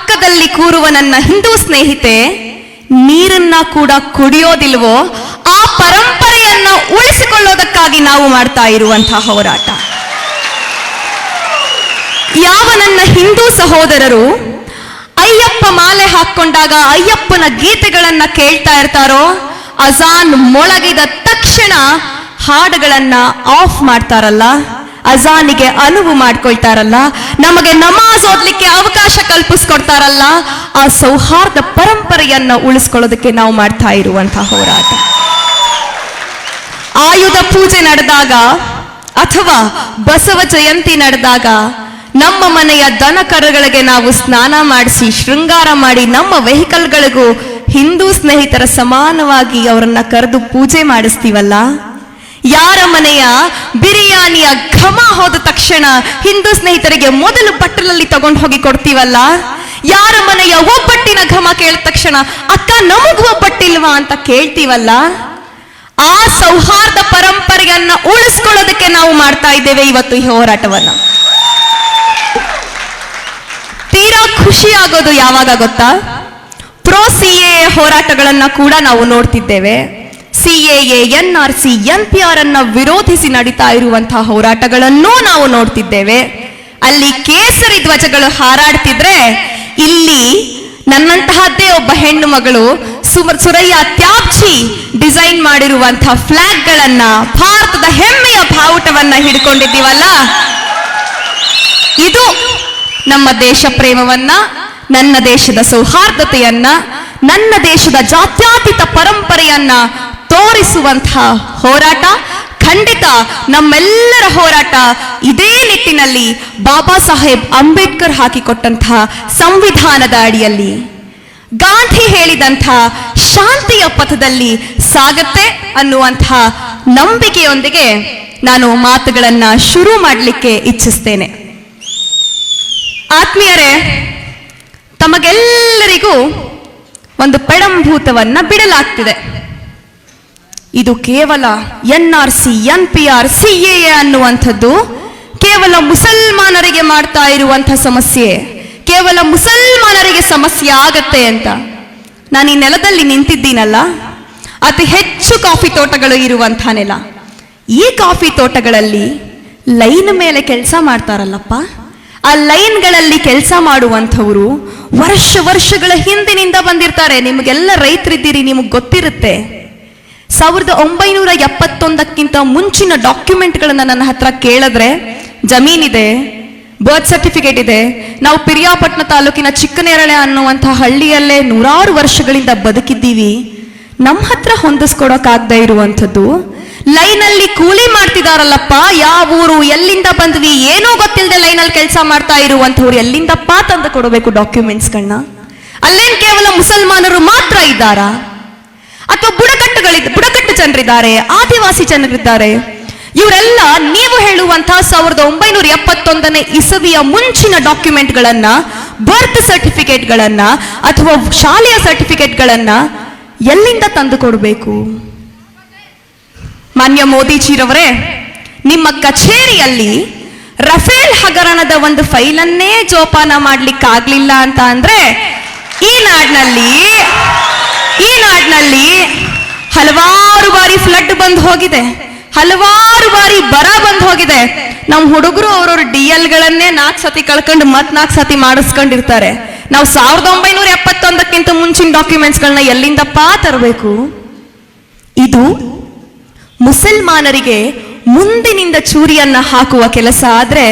ಪಕ್ಕದಲ್ಲಿ ಕೂರುವ ನನ್ನ ಹಿಂದೂ ಸ್ನೇಹಿತೆ ನೀರನ್ನ ಕೂಡ ಕುಡಿಯೋದಿಲ್ವೋ ಆ ಪರಂಪರೆಯನ್ನ ಉಳಿಸಿಕೊಳ್ಳೋದಕ್ಕಾಗಿ ನಾವು ಮಾಡ್ತಾ ಇರುವಂತಹ ಹೋರಾಟ. ಯಾವ ನನ್ನ ಹಿಂದೂ ಸಹೋದರರು ಅಯ್ಯಪ್ಪ ಮಾಲೆ ಹಾಕೊಂಡಾಗ ಅಯ್ಯಪ್ಪನ ಗೀತೆಗಳನ್ನ ಕೇಳ್ತಾ ಇರ್ತಾರೋ, ಅಜಾನ್ ಮೊಳಗಿದ ತಕ್ಷಣ ಹಾಡುಗಳನ್ನ ಆಫ್ ಮಾಡ್ತಾರಲ್ಲ, ಅಜಾನಿಗೆ ಅನುವು ಮಾಡ್ಕೊಳ್ತಾರಲ್ಲ, ನಮಗೆ ನಮಾಜ್ ಓದ್ಲಿಕ್ಕೆ ಅವಕಾಶ ಕಲ್ಪಿಸ್ಕೊಡ್ತಾರಲ್ಲ, ಆ ಸೌಹಾರ್ದ ಪರಂಪರೆಯನ್ನ ಉಳಿಸ್ಕೊಳ್ಳೋದಕ್ಕೆ ನಾವು ಮಾಡ್ತಾ ಇರುವಂತಹ ಹೋರಾಟ. ಆಯುಧ ಪೂಜೆ ನಡೆದಾಗ ಅಥವಾ ಬಸವ ಜಯಂತಿ ನಡೆದಾಗ ನಮ್ಮ ಮನೆಯ ದನ ಕರುಗಳಿಗೆ ನಾವು ಸ್ನಾನ ಮಾಡಿಸಿ ಶೃಂಗಾರ ಮಾಡಿ ನಮ್ಮ ವೆಹಿಕಲ್ಗಳಿಗೂ ಹಿಂದೂ ಸ್ನೇಹಿತರ ಸಮಾನವಾಗಿ ಅವರನ್ನ ಕರೆದು ಪೂಜೆ ಮಾಡಿಸ್ತೀವಲ್ಲ, ಯಾರ ಮನೆಯ ಬಿರಿಯಾನಿಯ ಘಮ ಹೋದ ತಕ್ಷಣ ಹಿಂದೂ ಸ್ನೇಹಿತರಿಗೆ ಮೊದಲು ಬಟ್ಟಲಲ್ಲಿ ತಗೊಂಡು ಹೋಗಿ ಕೊಡ್ತೀವಲ್ಲ, ಯಾರ ಮನೆಯ ಒಬ್ಬಟ್ಟಿನ ಘಮ ಕೇಳಿದ ತಕ್ಷಣ ಅಕ್ಕ ನಮಗೂ ಒಬ್ಬಟ್ಟಿಲ್ವಾ ಅಂತ ಕೇಳ್ತೀವಲ್ಲ, ಆ ಸೌಹಾರ್ದ ಪರಂಪರೆಯನ್ನ ಉಳಿಸ್ಕೊಳ್ಳೋದಕ್ಕೆ ನಾವು ಮಾಡ್ತಾ ಇದ್ದೇವೆ ಇವತ್ತು ಈ ಹೋರಾಟವನ್ನ. ತೀರಾ ಖುಷಿ ಆಗೋದು ಯಾವಾಗ ಗೊತ್ತಾ? ಪ್ರೋ ಸಿಎ ಹೋರಾಟಗಳನ್ನ ಕೂಡ ನಾವು ನೋಡ್ತಿದ್ದೇವೆ. ಸಿಎಎ, NRC, NPR ಅನ್ನ ವಿರೋಧಿಸಿ ನಡೀತಾ ಇರುವಂತಹ ಹೋರಾಟಗಳನ್ನೂ ನಾವು ನೋಡ್ತಿದ್ದೇವೆ. ಅಲ್ಲಿ ಕೇಸರಿ ಧ್ವಜಗಳು ಹಾರಾಡ್ತಿದ್ರೆ ಇಲ್ಲಿ ನನ್ನಂತಹದ್ದೇ ಒಬ್ಬ ಹೆಣ್ಣು ಮಗಳು ಸುರಯ್ಯ ತ್ಯಾಬ್ಜಿ ಡಿಸೈನ್ ಮಾಡಿರುವಂತಹ ಫ್ಲಾಗ್ ಗಳನ್ನ, ಭಾರತದ ಹೆಮ್ಮೆಯ ಬಾವುಟವನ್ನ ಹಿಡ್ಕೊಂಡಿದ್ದೀವಲ್ಲ, ಇದು ನಮ್ಮ ದೇಶ ಪ್ರೇಮವನ್ನ, ನನ್ನ ದೇಶದ ಸೌಹಾರ್ದತೆಯನ್ನ, ನನ್ನ ದೇಶದ ಜಾತ್ಯತೀತ ಪರಂಪರೆಯನ್ನ ತೋರಿಸುವಂತಹ ಹೋರಾಟ. ಖಂಡಿತ ನಮ್ಮೆಲ್ಲರ ಹೋರಾಟ ಇದೇ ನಿಟ್ಟಿನಲ್ಲಿ ಬಾಬಾ ಸಾಹೇಬ್ ಅಂಬೇಡ್ಕರ್ ಹಾಕಿಕೊಟ್ಟಂತಹ ಸಂವಿಧಾನದ ಅಡಿಯಲ್ಲಿ ಗಾಂಧಿ ಹೇಳಿದಂತಹ ಶಾಂತಿಯ ಪಥದಲ್ಲಿ ಸಾಗತ್ತೆ ಅನ್ನುವಂತಹ ನಂಬಿಕೆಯೊಂದಿಗೆ ನಾನು ಮಾತುಗಳನ್ನ ಶುರು ಮಾಡಲಿಕ್ಕೆ ಇಚ್ಛಿಸ್ತೇನೆ. ಆತ್ಮೀಯರೇ, ತಮಗೆಲ್ಲರಿಗೂ ಒಂದು ಪೆಡಂಭೂತವನ್ನ ಬಿಡಲಾಗ್ತಿದೆ. ಇದು ಕೇವಲ NRC, NPR, CAA ಅನ್ನುವಂಥದ್ದು ಕೇವಲ ಮುಸಲ್ಮಾನರಿಗೆ ಮಾಡ್ತಾ ಇರುವಂತಹ ಸಮಸ್ಯೆ, ಕೇವಲ ಮುಸಲ್ಮಾನರಿಗೆ ಸಮಸ್ಯೆ ಆಗತ್ತೆ ಅಂತ. ನಾನು ಈ ನೆಲದಲ್ಲಿ ನಿಂತಿದ್ದೀನಲ್ಲ, ಅತಿ ಹೆಚ್ಚು ಕಾಫಿ ತೋಟಗಳು ಇರುವಂತಹ ನೆಲ. ಈ ಕಾಫಿ ತೋಟಗಳಲ್ಲಿ ಲೈನ್ ಮೇಲೆ ಕೆಲಸ ಮಾಡ್ತಾರಲ್ಲಪ್ಪ, ಆ ಲೈನ್ಗಳಲ್ಲಿ ಕೆಲಸ ಮಾಡುವಂಥವರು ವರ್ಷಗಳ ಹಿಂದಿನಿಂದ ಬಂದಿರ್ತಾರೆ. ನಿಮಗೆಲ್ಲ ರೈತರಿದ್ದೀರಿ, ನಿಮಗೆ ಗೊತ್ತಿರುತ್ತೆ. 1971ಕ್ಕಿಂತ ಮುಂಚಿನ ಡಾಕ್ಯುಮೆಂಟ್ಗಳನ್ನ ನನ್ನ ಹತ್ರ ಕೇಳಿದ್ರೆ ಜಮೀನಿದೆ, ಬರ್ತ್ ಸರ್ಟಿಫಿಕೇಟ್ ಇದೆ. ನಾವು ಪಿರಿಯಾಪಟ್ಟಣ ತಾಲೂಕಿನ ಚಿಕ್ಕನೇರಳೆ ಅನ್ನುವಂತಹ ಹಳ್ಳಿಯಲ್ಲೇ 100 ವರ್ಷಗಳಿಂದ ಬದುಕಿದ್ದೀವಿ. ನಮ್ಮ ಹತ್ರ ಹೊಂದಿಸ್ಕೊಡೋಕಾಗದೇ ಇರುವಂಥದ್ದು ಲೈನಲ್ಲಿ ಕೂಲಿ ಮಾಡ್ತಿದಾರಲ್ಲಪ್ಪ, ಯಾವ ಊರು, ಎಲ್ಲಿಂದ ಬಂದ್ವಿ ಏನೋ ಗೊತ್ತಿಲ್ಲದೆ ಲೈನಲ್ಲಿ ಕೆಲಸ ಮಾಡ್ತಾ ಇರುವಂಥವ್ರು ಎಲ್ಲಿಂದಪ್ಪ ತಂದು ಕೊಡಬೇಕು ಡಾಕ್ಯುಮೆಂಟ್ಸ್ಗಳನ್ನ? ಅಲ್ಲೇನ್ ಕೇವಲ ಮುಸಲ್ಮಾನರು ಮಾತ್ರ ಇದ್ದಾರಾ? ಅಥವಾ ಬುಡಕಟ್ಟು ಜನರಿದ್ದಾರೆ, ಆದಿವಾಸಿ ಜನರಿದ್ದಾರೆ. ಇವರೆಲ್ಲ ನೀವು ಹೇಳುವಂತಹ 1971ನೇ ಇಸವಿಯ ಮುಂಚಿನ ಡಾಕ್ಯುಮೆಂಟ್ಗಳನ್ನ, ಬರ್ತ್ ಸರ್ಟಿಫಿಕೇಟ್ಗಳನ್ನ ಅಥವಾ ಶಾಲೆಯ ಸರ್ಟಿಫಿಕೇಟ್ಗಳನ್ನ ಎಲ್ಲಿಂದ ತಂದು ಕೊಡಬೇಕು? ಮಾನ್ಯ ಮೋದಿಜಿರವರೇ, ನಿಮ್ಮ ಕಚೇರಿಯಲ್ಲಿ ರಫೇಲ್ ಹಗರಣದ ಒಂದು ಫೈಲನ್ನೇ ಜೋಪಾನ ಮಾಡ್ಲಿಕ್ಕಾಗ್ಲಿಲ್ಲ ಅಂತ ಅಂದ್ರೆ ಈ ನಾಡಿನಲ್ಲಿ ಹಲವಾರು ಬಾರಿ ಫ್ಲಡ್ ಬಂದು ಹೋಗಿದೆ, ಹಲವಾರು ಬಾರಿ ಬರ ಬಂದು ಹೋಗಿದೆ. ನಮ್ಮ ಹುಡುಗರು ಅವ್ರವ್ರ DLಗಳನ್ನೇ 4 ಸತಿ ಕಳ್ಕೊಂಡು 4 ಸತಿ ಮಾಡಿಸ್ಕೊಂಡಿರ್ತಾರೆ. ನಾವು 1971ಕ್ಕಿಂತ ಮುಂಚಿನ ಡಾಕ್ಯುಮೆಂಟ್ಸ್ಗಳನ್ನ ಎಲ್ಲಿಂದಪ್ಪ ತರಬೇಕು? ಇದು ಮುಸಲ್ಮಾನರಿಗೆ ಮುಂದಿನಿಂದ ಚೂರಿಯನ್ನ ಹಾಕುವ ಕೆಲಸ ಆದ್ರೆ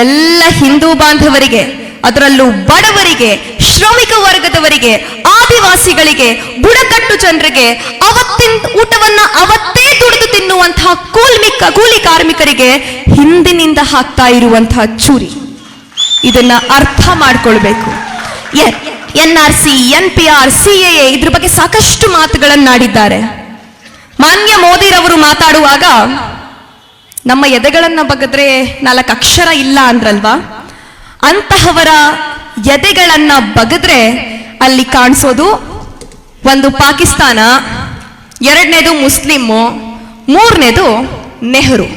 ಎಲ್ಲ ಹಿಂದೂ ಬಾಂಧವರಿಗೆ, ಅದರಲ್ಲೂ ಬಡವರಿಗೆ, ಶ್ರಮಿಕ ವರ್ಗದವರಿಗೆ, ಆದಿವಾಸಿಗಳಿಗೆ, ಬುಡಕಟ್ಟು ಜನರಿಗೆ, ಅವತ್ತಿನ ಊಟವನ್ನ ಅವತ್ತೇ ದುಡಿದು ತಿನ್ನುವಂತಹ ಕೂಲಿ ಕಾರ್ಮಿಕರಿಗೆ ಹಿಂದಿನಿಂದ ಹಾಕ್ತಾ ಇರುವಂತಹ ಚೂರಿ. ಇದನ್ನ ಅರ್ಥ ಮಾಡ್ಕೊಳ್ಬೇಕು. NRC, NPR, CAA ಇದ್ರ ಬಗ್ಗೆ ಸಾಕಷ್ಟು ಮಾತುಗಳನ್ನಾಡಿದ್ದಾರೆ. ಮಾನ್ಯ ಮೋದಿರವರು ಮಾತಾಡುವಾಗ ನಮ್ಮ ಎದೆಗಳನ್ನ ಬಗದ್ರೆ 4 ಅಕ್ಷರ ಇಲ್ಲ ಅಂದ್ರಲ್ವಾ, ಅಂತಹವರ ಎದೆಗಳನ್ನ ಬಗದ್ರೆ ಅಲ್ಲಿ ಕಾಣಿಸೋದು ಒಂದು ಪಾಕಿಸ್ತಾನ, 2ನೇದು ಮುಸ್ಲಿಮು, 3ನೇದು ನೆಹರು.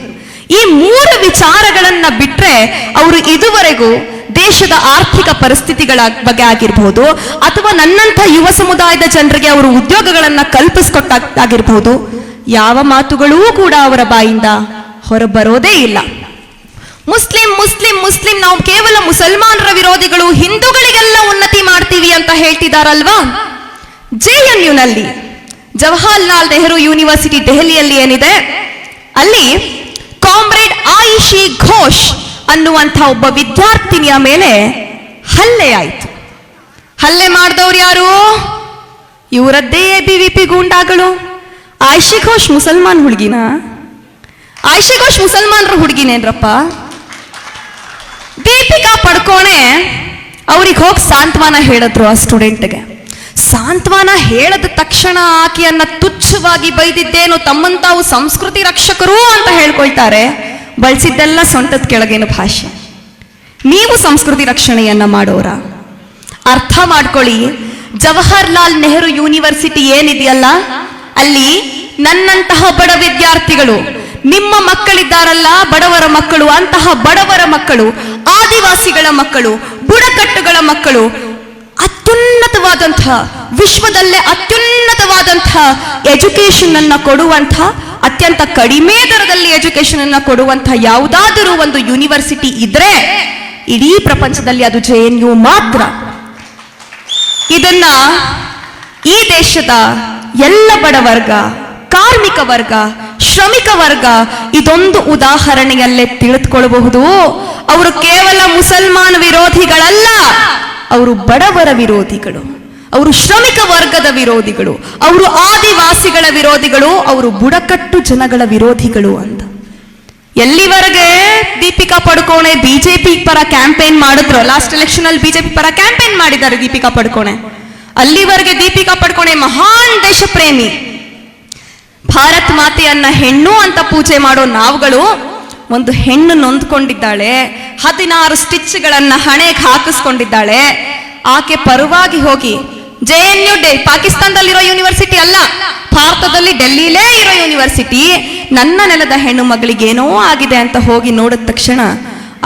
ಈ 3 ವಿಚಾರಗಳನ್ನ ಬಿಟ್ರೆ ಅವರು ಇದುವರೆಗೂ ದೇಶದ ಆರ್ಥಿಕ ಪರಿಸ್ಥಿತಿಗಳ ಬಗ್ಗೆ ಆಗಿರ್ಬೋದು, ಅಥವಾ ನನ್ನಂಥ ಯುವ ಸಮುದಾಯದ ಜನರಿಗೆ ಅವರು ಉದ್ಯೋಗಗಳನ್ನ ಕಲ್ಪಿಸ್ಕೊಟ್ಟಾಗಿರ್ಬೋದು, ಯಾವ ಮಾತುಗಳೂ ಕೂಡ ಅವರ ಬಾಯಿಂದ ಹೊರಬರೋದೇ ಇಲ್ಲ. ಮುಸ್ಲಿಂ ಮುಸ್ಲಿಂ ಮುಸ್ಲಿಂ, ನಾವು ಕೇವಲ ಮುಸಲ್ಮಾನರ ವಿರೋಧಿಗಳು, ಹಿಂದೂಗಳಿಗೆಲ್ಲ ಉನ್ನತಿ ಮಾಡ್ತೀವಿ ಅಂತ ಹೇಳ್ತಿದಾರಲ್ವಾ? JNUನಲ್ಲಿ ಜವಾಹರ್ಲಾಲ್ ನೆಹರು ಯೂನಿವರ್ಸಿಟಿ ದೆಹಲಿಯಲ್ಲಿ ಏನಿದೆ, ಅಲ್ಲಿ ಕಾಮ್ರೇಡ್ ಆಯಿಷಿ ಘೋಷ್ ಅನ್ನುವಂಥ ಒಬ್ಬ ವಿದ್ಯಾರ್ಥಿನಿಯ ಮೇಲೆ ಹಲ್ಲೆ ಆಯಿತು. ಹಲ್ಲೆ ಮಾಡಿದವ್ರು ಯಾರು? ಇವರದ್ದೇ ABVP ಗೂಂಡಾಗಳು. ಆಯಿಷಿ ಘೋಷ್ ಮುಸಲ್ಮಾನ್ ಹುಡುಗಿನ? ಆಯಿಷಿ ಘೋಷ್ ಮುಸಲ್ಮಾನರ ಹುಡುಗಿನೇನ್ರಪ್ಪ? ದೀಪಿಕಾ ಪಡ್ಕೋಣೆ ಅವ್ರಿಗೆ ಹೋಗಿ ಸಾಂತ್ವನ ಹೇಳಿದ್ರು ಆ ಸ್ಟೂಡೆಂಟ್ಗೆ. ಸಾಂತ್ವನ ಹೇಳದ ತಕ್ಷಣ ಆಕೆಯನ್ನ ತುಚ್ಛವಾಗಿ ಬೈದಿದ್ದೇನು, ತಮ್ಮನ್ ತಾವು ಸಂಸ್ಕೃತಿ ರಕ್ಷಕರು ಅಂತ ಹೇಳ್ಕೊಳ್ತಾರೆ. ಬಳಸಿದ್ದೆಲ್ಲ ಸೊಂಟದ ಕೆಳಗೇನು ಭಾಷೆ. ನೀವು ಸಂಸ್ಕೃತಿ ರಕ್ಷಣೆಯನ್ನ ಮಾಡೋರ? ಅರ್ಥ ಮಾಡ್ಕೊಳ್ಳಿ. ಜವಾಹರ್ಲಾಲ್ ನೆಹರು ಯೂನಿವರ್ಸಿಟಿ ಏನಿದೆಯಲ್ಲ, ಅಲ್ಲಿ ನನ್ನಂತಹ ಬಡ ವಿದ್ಯಾರ್ಥಿಗಳು, ನಿಮ್ಮ ಮಕ್ಕಳಿದ್ದಾರಲ್ಲ ಬಡವರ ಮಕ್ಕಳು, ಅಂತಹ ಬಡವರ ಮಕ್ಕಳು, ಆದಿವಾಸಿಗಳ ಮಕ್ಕಳು, ಬುಡಕಟ್ಟುಗಳ ಮಕ್ಕಳು ಅತ್ಯುನ್ನತವಾದಂತಹ, ವಿಶ್ವದಲ್ಲೇ ಅತ್ಯುನ್ನತವಾದಂತಹ ಎಜುಕೇಶನ್ ಅನ್ನ ಕೊಡುವಂಥ, ಅತ್ಯಂತ ಕಡಿಮೆ ದರದಲ್ಲಿ ಎಜುಕೇಶನ್ ಅನ್ನ ಕೊಡುವಂಥ ಯಾವುದಾದರೂ ಒಂದು ಯೂನಿವರ್ಸಿಟಿ ಇದ್ರೆ ಇಡೀ ಪ್ರಪಂಚದಲ್ಲಿ ಅದು JNU ಮಾತ್ರ. ಇದನ್ನ ಈ ದೇಶದ ಎಲ್ಲ ಬಡವರ್ಗ, ಕಾರ್ಮಿಕ ವರ್ಗ, ಶ್ರಮಿಕ ವರ್ಗ ಇದೊಂದು ಉದಾಹರಣೆಯಲ್ಲೇ ತಿಳಿದುಕೊಳ್ಳಬಹುದು. ಅವರು ಕೇವಲ ಮುಸಲ್ಮಾನ್ ವಿರೋಧಿಗಳಲ್ಲ, ಅವರು ಬಡವರ ವಿರೋಧಿಗಳು, ಅವರು ಶ್ರಮಿಕ ವರ್ಗದ ವಿರೋಧಿಗಳು, ಅವರು ಆದಿವಾಸಿಗಳ ವಿರೋಧಿಗಳು, ಅವರು ಬುಡಕಟ್ಟು ಜನಗಳ ವಿರೋಧಿಗಳು ಅಂತ. ಎಲ್ಲಿವರೆಗೆ ದೀಪಿಕಾ ಪಡುಕೋಣೆ ಬಿಜೆಪಿ ಪರ ಕ್ಯಾಂಪೇನ್ ಮಾಡಿದ್ರು, ಲಾಸ್ಟ್ ಎಲೆಕ್ಷನ್ ಅಲ್ಲಿ ಬಿಜೆಪಿ ಪರ ಕ್ಯಾಂಪೇನ್ ಮಾಡಿದ್ದಾರೆ ದೀಪಿಕಾ ಪಡುಕೋಣೆ, ಅಲ್ಲಿವರೆಗೆ ದೀಪಿಕಾ ಪಡುಕೋಣೆ ಮಹಾನ್ ದೇಶ ಪ್ರೇಮಿ. ಭಾರತ್ ಮಾತೆಯನ್ನ ಹೆಣ್ಣು ಅಂತ ಪೂಜೆ ಮಾಡೋ ನಾವುಗಳು, ಒಂದು ಹೆಣ್ಣು ನೊಂದ್ಕೊಂಡಿದ್ದಾಳೆ, 16 ಸ್ಟಿಚ್ಗಳನ್ನ ಹಣೆಗೆ ಹಾಕಿಸ್ಕೊಂಡಿದ್ದಾಳೆ, ಆಕೆ ಪರವಾಗಿ ಹೋಗಿ JNU ಪಾಕಿಸ್ತಾನದಲ್ಲಿರೋ ಯೂನಿವರ್ಸಿಟಿ ಅಲ್ಲ, ಭಾರತದಲ್ಲಿ ಡೆಲ್ಲಿಲೇ ಇರೋ ಯೂನಿವರ್ಸಿಟಿ, ನನ್ನ ನೆಲದ ಹೆಣ್ಣು ಮಗಳಿಗೇನೋ ಆಗಿದೆ ಅಂತ ಹೋಗಿ ನೋಡಿದ ತಕ್ಷಣ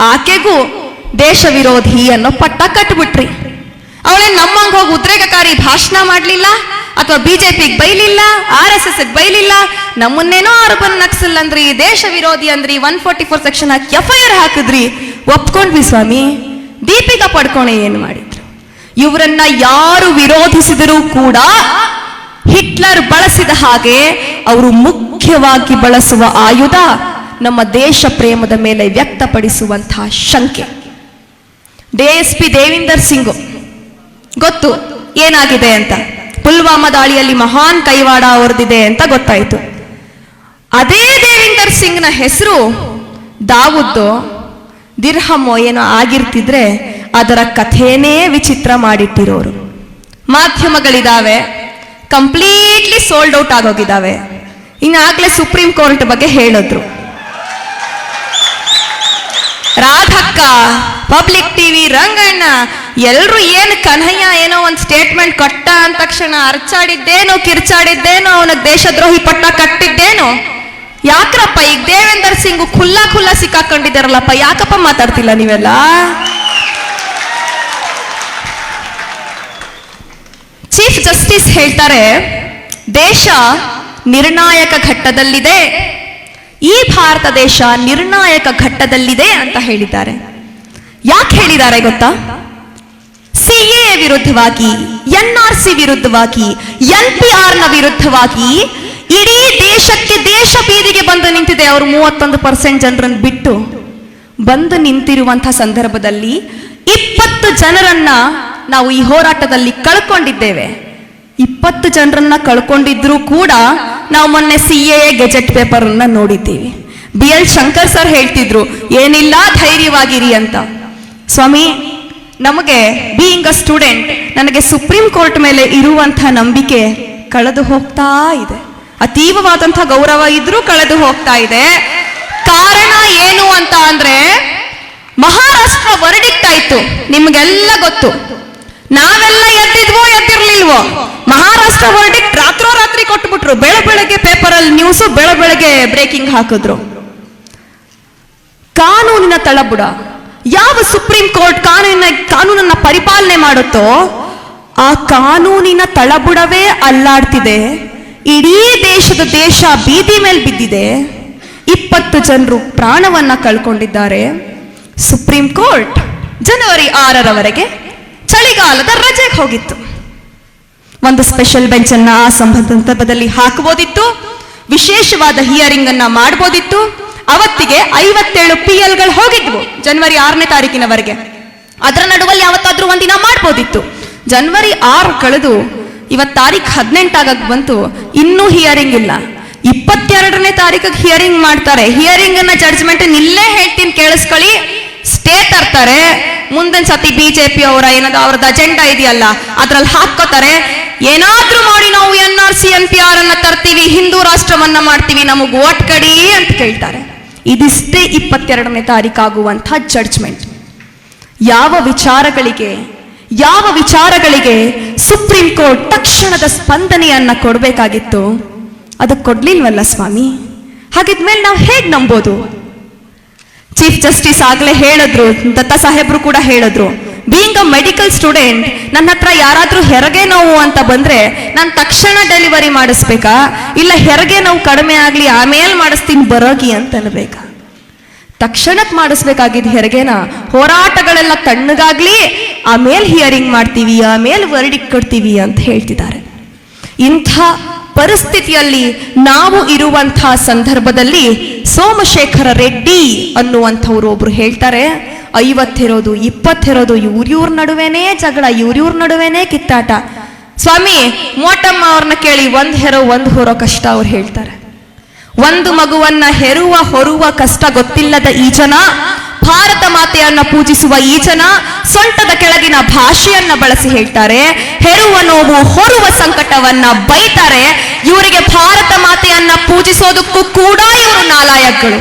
ಆಕೆಗೂ ದೇಶ ವಿರೋಧಿ ಅನ್ನೋ ಪಟ್ಟ ಕಟ್ಬಿಟ್ರಿ. ಅವಳೇ ನಮ್ಮಂಗ್ ಹೋಗಿ ಉದ್ರೇಕಕಾರಿ ಭಾಷಣ ಮಾಡ್ಲಿಲ್ಲ, ಅಥವಾ ಬಿಜೆಪಿಗೆ ಬೈಲಿಲ್ಲ, RSS ಬೈಲಿಲ್ಲ, ನಮ್ಮನ್ನೇನೋ ಅರ್ಬನ್ ನಕ್ಸಲ್ ಅಂದ್ರಿ, ದೇಶ ವಿರೋಧಿ ಅಂದ್ರಿ, 144 ಸೆಕ್ಷನ್ ಹಾಕಿ FIR ಹಾಕಿದ್ರಿ, ಒಪ್ಕೊಂಡ್ವಿ ಸ್ವಾಮಿ. ದೀಪಿಕಾ ಪಡ್ಕೋಣೆ ಏನ್ ಮಾಡಿದ್ರು? ಇವರನ್ನ ಯಾರು ವಿರೋಧಿಸಿದರೂ ಕೂಡ ಹಿಟ್ಲರ್ ಬಳಸಿದ ಹಾಗೆ ಅವರು ಮುಖ್ಯವಾಗಿ ಬಳಸುವ ಆಯುಧ ನಮ್ಮ ದೇಶ ಪ್ರೇಮದ ಮೇಲೆ ವ್ಯಕ್ತಪಡಿಸುವಂತಹ ಶಂಕೆ. DSP ದೇವಿಂದರ್ ಸಿಂಗ್ ಗೊತ್ತು ಏನಾಗಿದೆ ಅಂತ, ಪುಲ್ವಾಮಾ ದಾಳಿಯಲ್ಲಿ ಮಹಾನ್ ಕೈವಾಡ ಅವರದಿದೆ ಅಂತ ಗೊತ್ತಾಯಿತು. ಅದೇ ದೇವಿಂದರ್ ಸಿಂಗ್ನ ಹೆಸರು ದಾವೂದ್ ದಿರ್ಹಮೋ ಏನೋ ಆಗಿರ್ತಿದ್ರೆ ಅದರ ಕಥೆನೇ ವಿಚಿತ್ರ ಮಾಡಿಟ್ಟಿರೋರು. ಮಾಧ್ಯಮಗಳಿದಾವೆ, ಕಂಪ್ಲೀಟ್ಲಿ ಸೋಲ್ಡ್ ಔಟ್ ಆಗೋಗಿದ್ದಾವೆ. ಇನ್ನಾಗ್ಲೇ ಸುಪ್ರೀಂ ಕೋರ್ಟ್ ಬಗ್ಗೆ ಹೇಳಿದ್ರು. ರಾಧಕ್ಕ, ಪಬ್ಲಿಕ್ ಟಿವಿ, ರಂಗಣ್ಣ ಎಲ್ರು ಏನು ಕನ್ಹಯ್ಯ ಏನೋ ಒಂದು ಸ್ಟೇಟ್ಮೆಂಟ್ ಕೊಟ್ಟ ಅಂದ ತಕ್ಷಣ ಅರ್ಚಾಡಿದ್ದೇನೋ, ಕಿರ್ಚಾಡಿದ್ದೇನೋ, ಅವನಿಗೆ ದೇಶದ್ರೋಹಿ ಪಟ್ಟ ಕಟ್ಟಿದ್ದೇನೋ. ಯಾಕ್ರಪ್ಪ ಈಗ ದೇವೇಂದರ್ ಸಿಂಗ್ ಖುಲ್ಲಾ ಸಿಕ್ಕಾಕೊಂಡಿದ್ದಾರಲ್ಲಪ್ಪ, ಯಾಕಪ್ಪ ಮಾತಾಡ್ತಿಲ್ಲ ನೀವೆಲ್ಲ? ಚೀಫ್ ಜಸ್ಟಿಸ್ ಹೇಳ್ತಾರೆ, ದೇಶ ನಿರ್ಣಾಯಕ ಘಟ್ಟದಲ್ಲಿದೆ, ಈ ಭಾರತ ದೇಶ ನಿರ್ಣಾಯಕ ಘಟ್ಟದಲ್ಲಿದೆ ಅಂತ ಹೇಳಿದ್ದಾರೆ. ಯಾಕೆ ಹೇಳಿದ್ದಾರೆ ಗೊತ್ತಾ? CAA ವಿರುದ್ಧವಾಗಿ, NRC ವಿರುದ್ಧವಾಗಿ, NPR ನ ವಿರುದ್ಧವಾಗಿ ಇಡೀ ದೇಶಕ್ಕೆ ದೇಶ ಬೀದಿಗೆ ಬಂದು ನಿಂತಿದೆ. ಅವರು 31% ಜನರನ್ನು ಬಿಟ್ಟು ಬಂದು ನಿಂತಿರುವಂತಹ ಸಂದರ್ಭದಲ್ಲಿ 20 ಜನರನ್ನ ನಾವು ಈ ಹೋರಾಟದಲ್ಲಿ ಕಳ್ಕೊಂಡಿದ್ದೇವೆ. 20 ಜನರನ್ನ ಕಳ್ಕೊಂಡಿದ್ರು ಕೂಡ ನಾವು ಮೊನ್ನೆ CAA ಗೆಜೆಟ್ ಪೇಪರ್ ಅನ್ನ ನೋಡಿದ್ದೀವಿ. BL ಶಂಕರ್ ಸರ್ ಹೇಳ್ತಿದ್ರು, ಏನಿಲ್ಲ ಧೈರ್ಯವಾಗಿರಿ ಅಂತ. ಸ್ವಾಮಿ, ನಮಗೆ ಬೀಯಿಂಗ್ ಅ ಸ್ಟೂಡೆಂಟ್, ನನಗೆ ಸುಪ್ರೀಂ ಕೋರ್ಟ್ ಮೇಲೆ ಇರುವಂತಹ ನಂಬಿಕೆ ಕಳೆದು ಹೋಗ್ತಾ ಇದೆ. ಅತೀವವಾದಂತಹ ಗೌರವ ಇದ್ರೂ ಕಳೆದು ಹೋಗ್ತಾ ಇದೆ. ಕಾರಣ ಏನು ಅಂತ ಅಂದ್ರೆ, ಮಹಾರಾಷ್ಟ್ರ ವರ್ಡಿಕ್ಟ್ ಆಯ್ತು, ನಿಮ್ಗೆಲ್ಲ ಗೊತ್ತು. ನಾವೆಲ್ಲ ಎದ್ದಿದ್ವೋ ಎದ್ದಿರ್ಲಿಲ್ವೋ, ಮಹಾರಾಷ್ಟ್ರ ವರ್ಡಿಕ್ಟ್ ರಾತ್ರೋರಾತ್ರಿ ಕೊಟ್ಬಿಟ್ರು. ಬೆಳಗ್ಗೆ ಪೇಪರ್ ಅಲ್ಲಿ ನ್ಯೂಸ್, ಬೆಳಗ್ಗೆ ಬ್ರೇಕಿಂಗ್ ಹಾಕಿದ್ರು. ಕಾನೂನಿನ ತಳಬುಡ, ಯಾವ ಸುಪ್ರೀಂ ಕೋರ್ಟ್ ಕಾನೂನನ್ನ ಪರಿಪಾಲನೆ ಮಾಡುತ್ತೋ ಆ ಕಾನೂನಿನ ತಳಬುಡವೇ ಅಲ್ಲಾಡ್ತಿದೆ. ಇಡೀ ದೇಶ ಬೀದಿ ಮೇಲೆ ಬಿದ್ದಿದೆ. 20 ಜನರು ಪ್ರಾಣವನ್ನ ಕಳ್ಕೊಂಡಿದ್ದಾರೆ. ಸುಪ್ರೀಂ ಕೋರ್ಟ್ ಜನವರಿ 6ರವರೆಗೆ ಚಳಿಗಾಲದ ರಜೆಗೆ ಹೋಗಿತ್ತು. ಒಂದು ಸ್ಪೆಷಲ್ ಬೆಂಚ್ ಅನ್ನ ಆ ಸಂದರ್ಭದಲ್ಲಿ ಹಾಕಬಹುದಿತ್ತು. ವಿಶೇಷವಾದ ಹಿಯರಿಂಗ್ ಅನ್ನ ಮಾಡಬಹುದಿತ್ತು. ಅವತ್ತಿಗೆ 57 PL ಗಳು ಹೋಗಿದ್ವು ಜನವರಿ 6ನೇ ತಾರೀಕಿನವರೆಗೆ. ಅದರ ನಡುವಲ್ಲಿ ಯಾವತ್ತಾದ್ರೂ ಒಂದಿನ ಮಾಡಬಹುದಿತ್ತು. ಜನವರಿ 6 ಕಳೆದು ಇವತ್ತು ತಾರೀಖು 18 ಆಗಕ್ ಬಂತು, ಇನ್ನೂ ಹಿಯರಿಂಗ್ ಇಲ್ಲ. 22ನೇ ತಾರೀಕಿಗೆ ಹಿಯರಿಂಗ್ ಮಾಡ್ತಾರೆ. ಹಿಯರಿಂಗ್ ಅನ್ನ ಜಡ್ಜ್ಮೆಂಟ್ ಇಲ್ಲೇ ಹೇಳ್ತೀನಿ ಕೇಳಿಸ್ಕೊಳ್ಳಿ. ಸ್ಟೇ ತರ್ತಾರೆ. ಮುಂದಿನ ಸತಿ ಬಿಜೆಪಿ ಅವರ ಅವ್ರದ್ದು ಅಜೆಂಡಾ ಇದೆಯಲ್ಲ ಅದ್ರಲ್ಲಿ ಹಾಕೋತಾರೆ. ಏನಾದ್ರೂ ಮಾಡಿ ನಾವು NRC NPR ಅನ್ನ ತರ್ತೀವಿ, ಹಿಂದೂ ರಾಷ್ಟ್ರವನ್ನ ಮಾಡ್ತೀವಿ, ನಮಗ್ ಓಟ್ ಕಡಿ ಅಂತ ಕೇಳ್ತಾರೆ. ಇದಿಷ್ಟೇ 22ನೇ ತಾರೀಕಾಗುವಂತಹ ಜಡ್ಜ್ಮೆಂಟ್. ಯಾವ ವಿಚಾರಗಳಿಗೆ ಸುಪ್ರೀಂ ಕೋರ್ಟ್ ತಕ್ಷಣದ ಸ್ಪಂದನೆಯನ್ನ ಕೊಡ್ಬೇಕಾಗಿತ್ತು, ಅದಕ್ಕೆ ಕೊಡ್ಲಿಲ್ವಲ್ಲ ಸ್ವಾಮಿ. ಹಾಗಿದ್ಮೇಲೆ ನಾವು ಹೇಗ್ ನಂಬೋದು? ಚೀಫ್ ಜಸ್ಟಿಸ್ ಆಗ್ಲೇ ಹೇಳಿದ್ರು, ದತ್ತ ಸಾಹೇಬ್ರು ಕೂಡ ಹೇಳಿದ್ರು, ಬೀಯಿಂಗ್ ಅ ಮೆಡಿಕಲ್ ಸ್ಟೂಡೆಂಟ್ ನನ್ನ ಹತ್ರ ಯಾರಾದ್ರೂ ಹೆರಿಗೆ ನೋವು ಅಂತ ಬಂದ್ರೆ ನಾನು ತಕ್ಷಣ ಡೆಲಿವರಿ ಮಾಡಿಸ್ಬೇಕಾ, ಇಲ್ಲ ಹೆರಿಗೆ ನೋವು ಕಡಿಮೆ ಆಗ್ಲಿ ಆಮೇಲೆ ಮಾಡಿಸ್ತೀನಿ ಬರೋಗಿ ಅಂತ ಅನ್ಬೇಕಾ? ತಕ್ಷಣಕ್ಕೆ ಮಾಡಿಸ್ಬೇಕಾಗಿದ್ದ ಹೆರಿಗೆನ ಹೋರಾಟಗಳೆಲ್ಲ ತಣ್ಣಗಾಗ್ಲಿ ಆಮೇಲೆ ಹಿಯರಿಂಗ್ ಮಾಡ್ತೀವಿ, ಆಮೇಲೆ ವರ್ಡಿಕ್ ಕೊಡ್ತೀವಿ ಅಂತ ಹೇಳ್ತಿದ್ದಾರೆ. ಇಂಥ ಪರಿಸ್ಥಿತಿಯಲ್ಲಿ ನಾವು ಇರುವಂತಹ ಸಂದರ್ಭದಲ್ಲಿ ಸೋಮಶೇಖರ ರೆಡ್ಡಿ ಅನ್ನುವಂಥವ್ರು ಒಬ್ರು ಹೇಳ್ತಾರೆ, 50 ಇರೋದು 20 ಇರೋದು ಇವ್ರ ನಡುವೆನೇ ಜಗಳ, ಇವ್ರ ನಡುವೆನೇ ಕಿತ್ತಾಟ. ಸ್ವಾಮಿ ಮೋಟಮ್ಮ ಅವ್ರನ್ನ ಕೇಳಿ ಒಂದ್ ಹೆರೋ ಒಂದ್ ಹೊರೋ ಕಷ್ಟ ಅವ್ರು ಹೇಳ್ತಾರೆ. ಒಂದು ಮಗುವನ್ನ ಹೊರುವ ಕಷ್ಟ ಗೊತ್ತಿಲ್ಲದ ಈ ಜನ, ಭಾರತ ಮಾತೆಯನ್ನ ಪೂಜಿಸುವ ಈ ಜನ ಸೊಂಟದ ಕೆಳಗಿನ ಭಾಷೆಯನ್ನ ಬಳಸಿ ಹೇಳ್ತಾರೆ. ಹೆರುವ ನೋವು ಹೊರುವ ಸಂಕಟವನ್ನ ಬೈತಾರೆ. ಇವರಿಗೆ ಭಾರತ ಮಾತೆಯನ್ನ ಪೂಜಿಸೋದಕ್ಕೂ ಕೂಡ ಇವರು ನಾಲಾಯಕ್ಗಳು.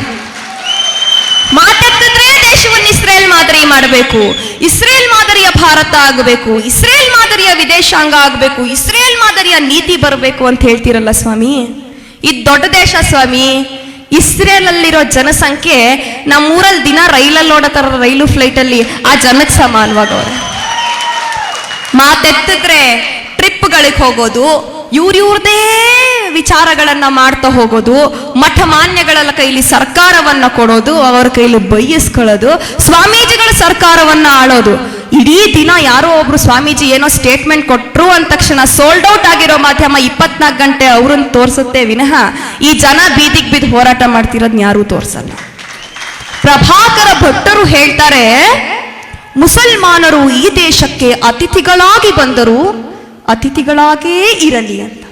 ಮಾತೆತ್ತಿದ್ರೆ ದೇಶವನ್ನು ಇಸ್ರೇಲ್ ಮಾದರಿ ಮಾಡಬೇಕು, ಇಸ್ರೇಲ್ ಮಾದರಿಯ ಭಾರತ ಆಗಬೇಕು, ಇಸ್ರೇಲ್ ಮಾದರಿಯ ವಿದೇಶಾಂಗ ಆಗಬೇಕು, ಇಸ್ರೇಲ್ ಮಾದರಿಯ ನೀತಿ ಬರಬೇಕು ಅಂತ ಹೇಳ್ತಿರಲ್ಲ ಸ್ವಾಮಿ. ಇದು ದೊಡ್ಡ ದೇಶ ಸ್ವಾಮಿ. ಇಸ್ರೇಲ್ ಅಲ್ಲಿರೋ ಜನಸಂಖ್ಯೆ ನಮ್ಮೂರಲ್ಲಿ ದಿನ ರೈಲಲ್ಲಿ ಓಡತಾರ, ರೈಲು ಫ್ಲೈಟ್ ಅಲ್ಲಿ ಆ ಜನಕ್ಕೆ ಸಮಾನವಾಗವ್ರೆ. ಮಾತೆತ್ತಿದ್ರೆ ಟ್ರಿಪ್ಗಳಿಗೆ ಹೋಗೋದು, ಇವ್ರದೇ ವಿಚಾರಗಳನ್ನ ಮಾಡ್ತಾ ಹೋಗೋದು, ಮಠ ಮಾನ್ಯಗಳ ಕೈಲಿ ಸರ್ಕಾರವನ್ನ ಕೊಡೋದು, ಅವರ ಕೈಲಿ ಬೈಯಿಸ್ಕೊಳ್ಳೋದು, ಸ್ವಾಮೀಜಿಗಳ ಸರ್ಕಾರವನ್ನ ಆಳೋದು. ಇಡೀ ದಿನ ಯಾರೋ ಒಬ್ರು ಸ್ವಾಮೀಜಿ ಏನೋ ಸ್ಟೇಟ್ಮೆಂಟ್ ಕೊಟ್ರು ಅಂದ ತಕ್ಷಣ ಸೋಲ್ಡ್ ಔಟ್ ಆಗಿರೋ ಮಾಧ್ಯಮ 24 ಗಂಟೆ ಅವ್ರನ್ನ ತೋರಿಸುತ್ತೆ ವಿನಃ ಈ ಜನ ಬೀದಿಗೆ ಬಿದ್ದು ಹೋರಾಟ ಮಾಡ್ತಿರೋದ್ನ ಯಾರೂ ತೋರ್ಸಲ್ಲ. ಪ್ರಭಾಕರ ಭಟ್ಟರು ಹೇಳ್ತಾರೆ, ಮುಸಲ್ಮಾನರು ಈ ದೇಶಕ್ಕೆ ಅತಿಥಿಗಳಾಗಿ ಬಂದರು, ಅತಿಥಿಗಳಾಗೇ ಇರಲಿ ಅಂತ.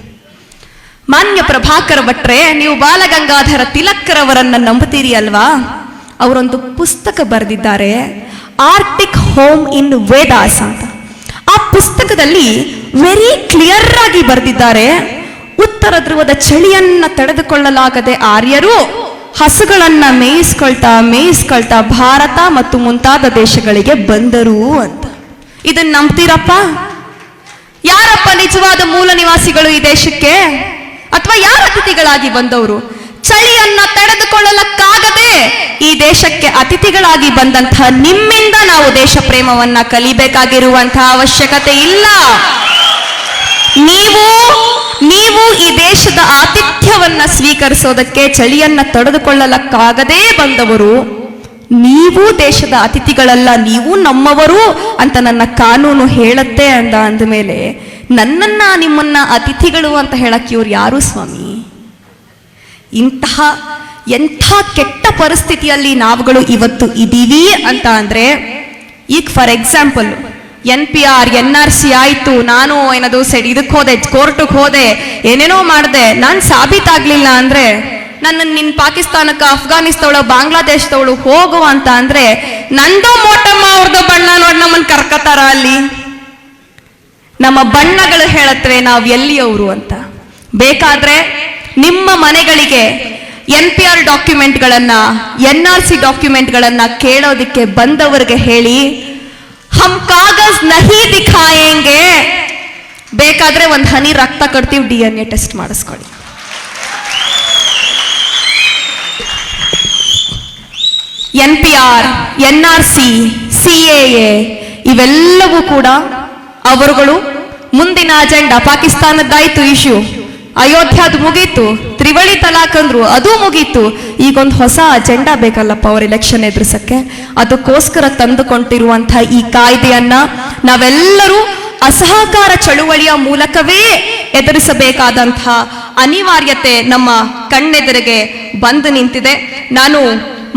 ಮಾನ್ಯ ಪ್ರಭಾಕರ ಭಟ್ರೆ, ನೀವು ಬಾಲಗಂಗಾಧರ ತಿಲಕ್ಕರವರನ್ನ ನಂಬುತ್ತೀರಿ ಅಲ್ವಾ? ಅವರೊಂದು ಪುಸ್ತಕ ಬರೆದಿದ್ದಾರೆ, ಆರ್ಟಿಕ್ ಹೋಮ್ ಇನ್ ವೇದಾಸ್ ಅಂತ. ಆ ಪುಸ್ತಕದಲ್ಲಿ ವೆರಿ ಕ್ಲಿಯರ್ ಆಗಿ ಬರೆದಿದ್ದಾರೆ, ಉತ್ತರ ಧ್ರುವದ ಚಳಿಯನ್ನ ತಡೆದುಕೊಳ್ಳಲಾಗದೆ ಆರ್ಯರು ಹಸುಗಳನ್ನ ಮೇಯಿಸ್ಕೊಳ್ತಾ ಭಾರತ ಮತ್ತು ಮುಂತಾದ ದೇಶಗಳಿಗೆ ಬಂದರು ಅಂತ. ಇದನ್ನ ನಂಬ್ತೀರಪ್ಪ? ಯಾರಪ್ಪ ನಿಜವಾದ ಮೂಲ ನಿವಾಸಿಗಳು ಈ ದೇಶಕ್ಕೆ? ಅಥವಾ ಯಾರ ಅತಿಥಿಗಳಾಗಿ ಬಂದವರು? ಚಳಿಯನ್ನ ತಡೆದುಕೊಳ್ಳಲಕ್ಕಾಗದೆ ಈ ದೇಶಕ್ಕೆ ಅತಿಥಿಗಳಾಗಿ ಬಂದಂತಹ ನಿಮ್ಮಿಂದ ನಾವು ದೇಶ ಪ್ರೇಮವನ್ನ ಕಲಿಬೇಕಾಗಿರುವಂತಹ ಅವಶ್ಯಕತೆ ಇಲ್ಲ. ನೀವು ಈ ದೇಶದ ಆತಿಥ್ಯವನ್ನ ಸ್ವೀಕರಿಸೋದಕ್ಕೆ ಚಳಿಯನ್ನ ತಡೆದುಕೊಳ್ಳಲಕ್ಕಾಗದೇ ಬಂದವರು. ನೀವು ದೇಶದ ಅತಿಥಿಗಳಲ್ಲ, ನೀವು ನಮ್ಮವರು ಅಂತ ನನ್ನ ಕಾನೂನು ಹೇಳುತ್ತೆ ಅಂದಮೇಲೆ ನನ್ನನ್ನ ನಿಮ್ಮನ್ನ ಅತಿಥಿಗಳು ಅಂತ ಹೇಳಕ್ಕೆ ಇವ್ರು ಯಾರು ಸ್ವಾಮಿ? ಎಂಥ ಕೆಟ್ಟ ಪರಿಸ್ಥಿತಿಯಲ್ಲಿ ನಾವುಗಳು ಇವತ್ತು ಇದೀವಿ ಅಂತ ಅಂದ್ರೆ, ಈಗ ಫಾರ್ ಎಕ್ಸಾಂಪಲ್ NPR NRC ಆಯ್ತು, ನಾನು ಏನದು ಇದಕ್ಕೆ ಹೋದೆ, ಕೋರ್ಟ್ಗೆ ಹೋದೆ, ಏನೇನೋ ಮಾಡಿದೆ, ನಾನು ಸಾಬೀತಾಗ್ಲಿಲ್ಲ ಅಂದ್ರೆ ನನ್ನ ನಿನ್ ಪಾಕಿಸ್ತಾನಕ್ಕೆ, ಅಫ್ಘಾನಿಸ್ತಾನ, ಬಾಂಗ್ಲಾದೇಶದವಳು ಹೋಗು ಅಂತ ಅಂದ್ರೆ ನಂದು ಮೋಟಮ್ಮ ಅವ್ರದ್ದು ಬಣ್ಣ ನೋಡಿ ನಮ್ಮನ್ನ ಕರ್ಕತಾರ ಅಲ್ಲಿ. ನಮ್ಮ ಬಣ್ಣಗಳು ಹೇಳತ್ವೆ ನಾವು ಎಲ್ಲಿಯವರು ಅಂತ. ಬೇಕಾದ್ರೆ ನಿಮ್ಮ ಮನೆಗಳಿಗೆ NPR ಡಾಕ್ಯುಮೆಂಟ್ಗಳನ್ನ, NRC ಡಾಕ್ಯುಮೆಂಟ್ಗಳನ್ನ ಕೇಳೋದಿಕ್ಕೆ ಬಂದವರಿಗೆ ಹೇಳಿ, ಹಮ್ ಕಾಗಜ್ ನಹಿ ದಿಖಾಯೇಂಗೆ, ಬೇಕಾದ್ರೆ ಒಂದು ಹನಿ ರಕ್ತ ಕೊಡ್ತೀವಿ, DNA ಟೆಸ್ಟ್ ಮಾಡಿಸ್ಕೊಳ್ಳಿ. NPR, NRC, CAA ಇವೆಲ್ಲವೂ ಕೂಡ ಅವರುಗಳು ಮುಂದಿನ ಅಜೆಂಡಾ. ಪಾಕಿಸ್ತಾನದ್ದಾಯ್ತು ಇಶ್ಯೂ, ಅಯೋಧ್ಯದು ಮುಗೀತು, ತ್ರಿವಳಿ ತಲಾಕ್ ಅಂದ್ರು ಅದು ಮುಗೀತು. ಈಗೊಂದು ಹೊಸ ಅಜೆಂಡಾ ಬೇಕಲ್ಲಪ್ಪ ಅವ್ರ ಎಲೆಕ್ಷನ್ ಎದುರಿಸಕ್ಕೆ. ಅದಕ್ಕೋಸ್ಕರ ತಂದುಕೊಂಡಿರುವಂತಹ ಈ ಕಾಯ್ದೆಯನ್ನ ನಾವೆಲ್ಲರೂ ಅಸಹಕಾರ ಚಳುವಳಿಯ ಮೂಲಕವೇ ಎದುರಿಸಬೇಕಾದಂತಹ ಅನಿವಾರ್ಯತೆ ನಮ್ಮ ಕಣ್ಣೆದುರಿಗೆ ಬಂದು ನಿಂತಿದೆ. ನಾನು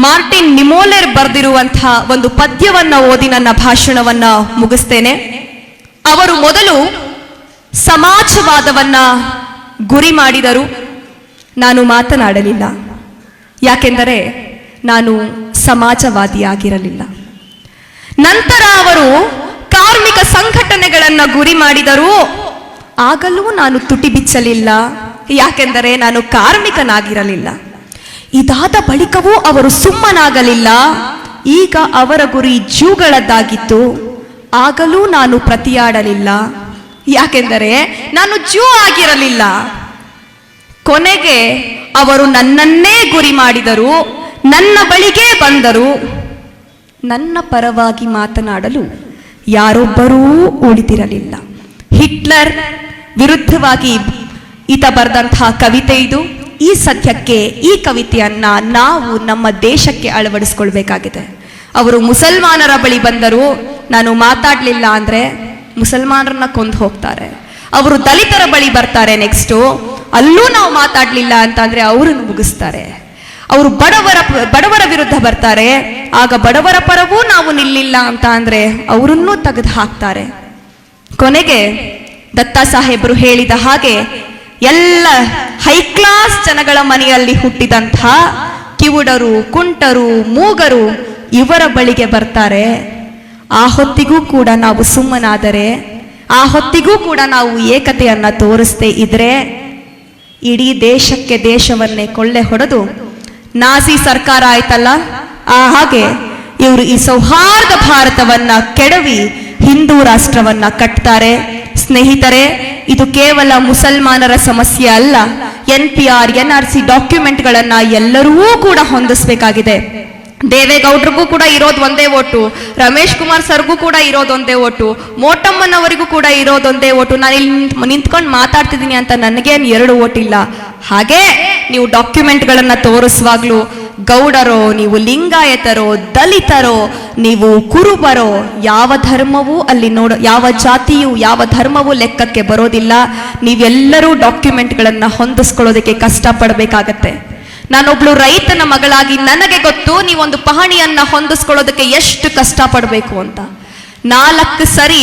ಮಾರ್ಟಿನ್ ನಿಮೋಲೆರ್ ಬರೆದಿರುವಂತಹ ಒಂದು ಪದ್ಯವನ್ನ ಓದಿ ನನ್ನ ಭಾಷಣವನ್ನ ಮುಗಿಸ್ತೇನೆ. ಅವರು ಮೊದಲು ಸಮಾಜವಾದವನ್ನ ಗುರಿ ಮಾಡಿದರು. ನಾನು ಮಾತನಾಡಲಿಲ್ಲ, ಯಾಕೆಂದರೆ ನಾನು ಸಮಾಜವಾದಿಯಾಗಿರಲಿಲ್ಲ. ನಂತರ ಅವರು ಕಾರ್ಮಿಕ ಸಂಘಟನೆಗಳನ್ನ ಗುರಿ ಮಾಡಿದರು. ಆಗಲೂ ನಾನು ತುಟಿ ಬಿಚ್ಚಲಿಲ್ಲ, ಯಾಕೆಂದರೆ ನಾನು ಕಾರ್ಮಿಕನಾಗಿರಲಿಲ್ಲ. ಇದಾದ ಬಳಿಕವೂ ಅವರು ಸುಮ್ಮನಾಗಲಿಲ್ಲ. ಈಗ ಅವರ ಗುರಿ ಜೂಗಳದ್ದಾಗಿತ್ತು. ಆಗಲೂ ನಾನು ಪ್ರತಿಯಾಡಲಿಲ್ಲ, ಯಾಕೆಂದರೆ ನಾನು ಜೂ ಆಗಿರಲಿಲ್ಲ. ಕೊನೆಗೆ ಅವರು ನನ್ನನ್ನೇ ಗುರಿ ಮಾಡಿದರು, ನನ್ನ ಬಳಿಗೆ ಬಂದರು. ನನ್ನ ಪರವಾಗಿ ಮಾತನಾಡಲು ಯಾರೊಬ್ಬರೂ ಉಳಿದಿರಲಿಲ್ಲ. ಹಿಟ್ಲರ್ ವಿರುದ್ಧವಾಗಿ ಈತ ಬರೆದಂತಹ ಕವಿತೆ ಇದು. ಈ ಸದ್ಯಕ್ಕೆ ಈ ಕವಿತೆಯನ್ನ ನಾವು ನಮ್ಮ ದೇಶಕ್ಕೆ ಅಳವಡಿಸ್ಕೊಳ್ಬೇಕಾಗಿದೆ. ಅವರು ಮುಸಲ್ಮಾನರ ಬಳಿ ಬಂದರು, ನಾನು ಮಾತಾಡ್ಲಿಲ್ಲ ಅಂದ್ರೆ ಮುಸಲ್ಮಾನರನ್ನ ಕೊಂದು ಹೋಗ್ತಾರೆ. ಅವರು ದಲಿತರ ಬಳಿ ಬರ್ತಾರೆ, ನೆಕ್ಸ್ಟು ಅಲ್ಲೂ ನಾವು ಮಾತಾಡ್ಲಿಲ್ಲ ಅಂತ ಅಂದ್ರೆ ಅವರನ್ನು ಮುಗಿಸ್ತಾರೆ. ಅವರು ಬಡವರ ವಿರುದ್ಧ ಬರ್ತಾರೆ, ಆಗ ಬಡವರ ಪರವೂ ನಾವು ನಿಲ್ಲಿಲ್ಲ ಅಂತ ಅಂದ್ರೆ ಅವರನ್ನೂ ತೆಗೆದು ಹಾಕ್ತಾರೆ. ಕೊನೆಗೆ ದತ್ತಾ ಸಾಹೇಬರು ಹೇಳಿದ ಹಾಗೆ ಎಲ್ಲ ಹೈ ಕ್ಲಾಸ್ ಜನಗಳ ಮನೆಯಲ್ಲಿ ಹುಟ್ಟಿದಂಥ ಕಿವುಡರು, ಕುಂಟರು, ಮೂಗರು ಇವರ ಬಳಿಗೆ ಬರ್ತಾರೆ. ಆ ಹೊತ್ತಿಗೂ ಕೂಡ ನಾವು ಸುಮ್ಮನಾದರೆ, ಆ ಹೊತ್ತಿಗೂ ಕೂಡ ನಾವು ಏಕತೆಯನ್ನ ತೋರಿಸದೇ ಇದ್ರೆ ಇಡೀ ದೇಶವನ್ನೇ ಕೊಳ್ಳೆ ಹೊಡೆದು ನಾಸಿ ಸರ್ಕಾರ ಆಯ್ತಲ್ಲ, ಹಾಗೆ ಇವರು ಈ ಸೌಹಾರ್ದ ಭಾರತವನ್ನ ಕೆಡವಿ ಹಿಂದೂ ರಾಷ್ಟ್ರವನ್ನ ಕಟ್ತಾರೆ. ಸ್ನೇಹಿತರೆ, ಇದು ಕೇವಲ ಮುಸಲ್ಮಾನರ ಸಮಸ್ಯೆ ಅಲ್ಲ. NPR, NRC ಡಾಕ್ಯುಮೆಂಟ್ಗಳನ್ನ ಎಲ್ಲರೂ ಕೂಡ ಹೊಂದಿಸಬೇಕಾಗಿದೆ. ದೇವೇಗೌಡರಿಗೂ ಕೂಡ ಇರೋದು ಒಂದೇ ಓಟು, ರಮೇಶ್ ಕುಮಾರ್ ಸರ್ಗೂ ಕೂಡ ಇರೋದೊಂದೇ ಓಟು, ಮೋಟಮ್ಮನವರಿಗೂ ಕೂಡ ಇರೋದೊಂದೇ ಓಟು. ನಾನು ಇಲ್ಲಿ ನಿಂತ್ಕೊಂಡು ಮಾತಾಡ್ತಿದ್ದೀನಿ ಅಂತ ನನಗೇನು 2 ಓಟಿಲ್ಲ. ಹಾಗೆ ನೀವು ಡಾಕ್ಯುಮೆಂಟ್ಗಳನ್ನ ತೋರಿಸುವಾಗ್ಲೂ ಗೌಡರೋ, ನೀವು ಲಿಂಗಾಯತರೋ, ದಲಿತರೋ, ನೀವು ಕುರುಬರೋ, ಯಾವ ಧರ್ಮವೂ ಅಲ್ಲಿ ಯಾವ ಜಾತಿಯೂ ಯಾವ ಧರ್ಮವೂ ಲೆಕ್ಕಕ್ಕೆ ಬರೋದಿಲ್ಲ. ನೀವೆಲ್ಲರೂ ಡಾಕ್ಯುಮೆಂಟ್ಗಳನ್ನ ಹೊಂದಿಸ್ಕೊಳ್ಳೋದಕ್ಕೆ ಕಷ್ಟಪಡಬೇಕಾಗತ್ತೆ. ನಾನೊಬ್ಳು ರೈತನ ಮಗಳಾಗಿ ನನಗೆ ಗೊತ್ತು ನೀವೊಂದು ಪಹಣಿಯನ್ನ ಹೊಂದಿಸ್ಕೊಳ್ಳೋದಕ್ಕೆ ಎಷ್ಟು ಕಷ್ಟಪಡಬೇಕು ಅಂತ. 4 ಸರಿ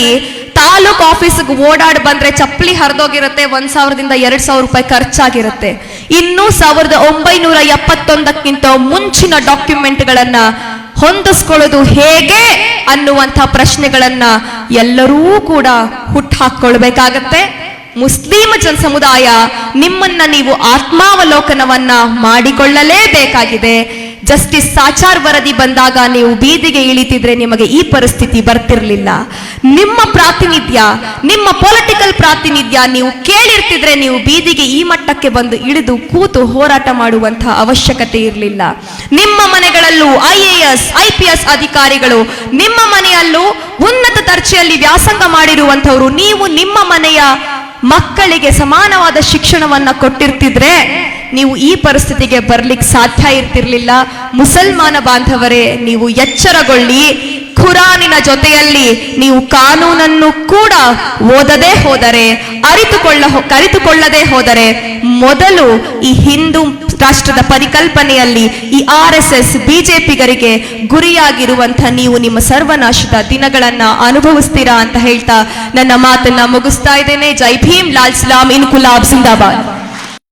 ತಾಲೂಕು ಆಫೀಸ್ಗೆ ಓಡಾಡಿ ಬಂದ್ರೆ ಚಪ್ಪಲಿ ಹರಿದೋಗಿರುತ್ತೆ, 1,000ದಿಂದ 2,000 ರೂಪಾಯಿ ಖರ್ಚಾಗಿರುತ್ತೆ. ಇನ್ನು 1971ಕ್ಕಿಂತ ಮುಂಚಿನ ಡಾಕ್ಯುಮೆಂಟ್ಗಳನ್ನ ಹೊಂದಿಸ್ಕೊಳ್ಳೋದು ಹೇಗೆ ಅನ್ನುವಂಥ ಪ್ರಶ್ನೆಗಳನ್ನ ಎಲ್ಲರೂ ಕೂಡ ಹುಟ್ಟಾಕೊಳ್ಬೇಕಾಗತ್ತೆ. ಮುಸ್ಲಿಂ ಸಮುದಾಯ ನಿಮ್ಮನ್ನ ನೀವು ಆತ್ಮಾವಲೋಕನವನ್ನ ಮಾಡಿಕೊಳ್ಳಲೇಬೇಕಾಗಿದೆ. ಜಸ್ಟಿಸ್ ಸಾಚಾರ್ ವರದಿ ಬಂದಾಗ ನೀವು ಬೀದಿಗೆ ಇಳಿತಿದ್ರೆ ನಿಮಗೆ ಈ ಪರಿಸ್ಥಿತಿ ಬರ್ತಿರ್ಲಿಲ್ಲ. ನಿಮ್ಮ ಪ್ರಾತಿನಿಧ್ಯ, ನಿಮ್ಮ ಪೊಲಿಟಿಕಲ್ ಪ್ರಾತಿನಿಧ್ಯ ನೀವು ಕೇಳಿರ್ತಿದ್ರೆ ನೀವು ಬೀದಿಗೆ ಈ ಮಟ್ಟಕ್ಕೆ ಬಂದು ಇಳಿದು ಕೂತು ಹೋರಾಟ ಮಾಡುವಂತಹ ಅವಶ್ಯಕತೆ ಇರಲಿಲ್ಲ. ನಿಮ್ಮ ಮನೆಗಳಲ್ಲೂ IAS, IPS ಅಧಿಕಾರಿಗಳು, ನಿಮ್ಮ ಮನೆಯಲ್ಲೂ ಉನ್ನತ ದರ್ಜೆಯಲ್ಲಿ ವ್ಯಾಸಂಗ ಮಾಡಿರುವಂತವರು, ನೀವು ನಿಮ್ಮ ಮನೆಯ ಮಕ್ಕಳಿಗೆ ಸಮಾನವಾದ ಶಿಕ್ಷಣವನ್ನ ಕೊಟ್ಟಿರ್ತಿದ್ರೆ ನೀವು ಈ ಪರಿಸ್ಥಿತಿಗೆ ಬರ್ಲಿಕ್ಕೆ ಸಾಧ್ಯ ಇರ್ತಿರ್ಲಿಲ್ಲ. ಮುಸಲ್ಮಾನ ಬಾಂಧವರೇ, ನೀವು ಎಚ್ಚರಗೊಳ್ಳಿ. ಖುರಾನಿನ ಜೊತೆಯಲ್ಲಿ ನೀವು ಕಾನೂನನ್ನು ಕೂಡ ಓದದೇ ಹೋದರೆ, ಅರಿತುಕೊಳ್ಳದೇ ಹೋದರೆ, ಮೊದಲು ಈ ಹಿಂದೂ ರಾಷ್ಟ್ರದ ಪರಿಕಲ್ಪನೆಯಲ್ಲಿ ಈ RSS BJPಗರಿಗೆ ಗುರಿಯಾಗಿರುವಂಥ ನೀವು ನಿಮ್ಮ ಸರ್ವನಾಶದ ದಿನಗಳನ್ನ ಅನುಭವಿಸ್ತೀರಾ ಅಂತ ಹೇಳ್ತಾ ನನ್ನ ಮಾತನ್ನ ಮುಗಿಸ್ತಾ ಇದ್ದೇನೆ. ಜೈ ಭೀಮ್, ಲಾಲ್ ಸಲಾಂ, ಇನ್ಕುಲಾಬ್ ಜಿಂದಾಬಾದ್.